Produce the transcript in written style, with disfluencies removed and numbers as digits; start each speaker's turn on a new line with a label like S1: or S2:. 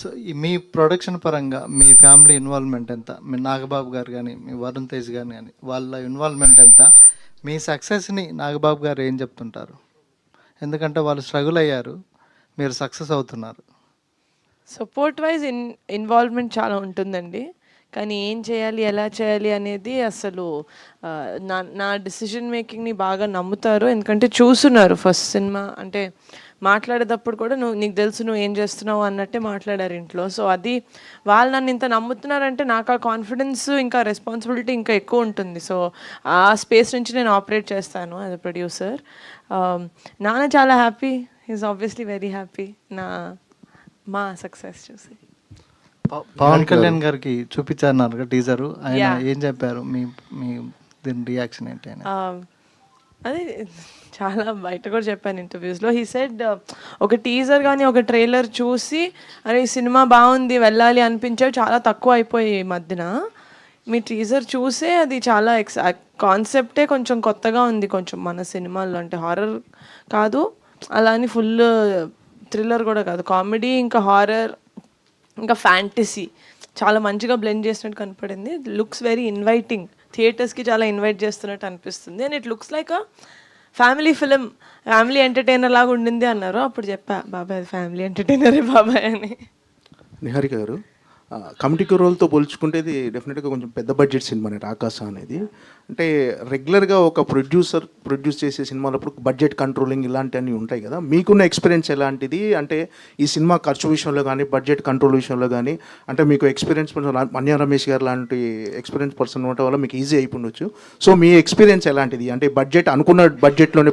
S1: So మీ production పరంగా మీ family involvement ఎంత? మీ నాగబాబు గారు కానీ, మీ వరుణ్ తేజ్ గారు కానీ వాళ్ళ ఇన్వాల్వ్మెంట్ ఎంత? మీ సక్సెస్ని నాగబాబు గారు ఏం చెప్తుంటారు? ఎందుకంటే వాళ్ళు స్ట్రగుల్ అయ్యారు, మీరు సక్సెస్ అవుతున్నారు.
S2: సపోర్ట్ వైజ్ ఇన్వాల్వ్మెంట్ చాలా ఉంటుందండి. కానీ ఏం చేయాలి, ఎలా చేయాలి అనేది అసలు నా డిసిజన్ మేకింగ్ని బాగా నమ్ముతారు. ఎందుకంటే చూస్తున్నారు ఫస్ట్ సినిమా అంటే మాట్లాడేటప్పుడు కూడా నీకు తెలుసు నువ్వు ఏం చేస్తున్నావు అన్నట్టే మాట్లాడారు ఇంట్లో. సో అది వాళ్ళు నన్ను ఇంత నమ్ముతున్నారంటే నాకు ఆ కాన్ఫిడెన్స్ ఇంకా రెస్పాన్సిబిలిటీ ఇంకా ఎక్కువ ఉంటుంది. సో ఆ స్పేస్ నుంచి నేను ఆపరేట్ చేస్తాను యాజ్ అ ప్రొడ్యూసర్. నాన్న చాలా happy, is obviously very happy మా సక్సెస్ చూసి.
S1: పవన్ కళ్యాణ్ గారికి చూపించారు టీజరు, ఆయన ఏం చెప్పారు? మీ మీ దీని రియాక్షన్ ఏంటి?
S2: అదే చాలా బయట కూడా చెప్పాను ఇంటర్వ్యూస్లో. హీ సెడ్ ఒక టీజర్ కానీ ఒక ట్రైలర్ చూసి అరే ఈ సినిమా బాగుంది వెళ్ళాలి అనిపించేవి చాలా తక్కువ అయిపోయాయి ఈ మధ్యన. మీ టీజర్ చూసే అది చాలా కాన్సెప్టే కొంచెం కొత్తగా ఉంది కొంచెం మన సినిమాల్లో. అంటే హారర్ కాదు, అలా అని ఫుల్ థ్రిల్లర్ కూడా కాదు, కామెడీ ఇంకా హారర్ ఇంకా ఫ్యాంటసీ చాలా మంచిగా బ్లెండ్ చేసినట్టు కనపడింది. లుక్స్ వెరీ ఇన్వైటింగ్, థియేటర్స్కి చాలా ఇన్వైట్ చేస్తున్నట్టు అనిపిస్తుంది. And it looks like a family film, family entertainer లాగా ఉండింది అన్నారు. అప్పుడు చెప్పా బాబాయ్ అది ఫ్యామిలీ ఎంటర్టైనరే బాబాయ్ అని.
S3: నిహారిక గారు, కమిటీ రోల్తో పోల్చుకుంటే ఇది డెఫినెట్గా కొంచెం పెద్ద బడ్జెట్ సినిమానే రాకాస అనేది. అంటే రెగ్యులర్గా ఒక ప్రొడ్యూస్ చేసే సినిమాలప్పుడు బడ్జెట్ కంట్రోలింగ్ ఇలాంటివన్నీ ఉంటాయి కదా, మీకున్న ఎక్స్పీరియన్స్ ఎలాంటిది? అంటే ఈ సినిమా ఖర్చు విషయంలో కానీ బడ్జెట్ కంట్రోల్ విషయంలో కానీ, అంటే మీకు ఎక్స్పీరియన్స్ మన్య రమేష్ గారు లాంటి ఎక్స్పీరియన్స్ పర్సన్ ఉండటం వల్ల మీకు ఈజీ అయిపోవచ్చు. సో మీ ఎక్స్పీరియన్స్ ఎలాంటిది? అంటే బడ్జెట్ అనుకున్న బడ్జెట్లోనే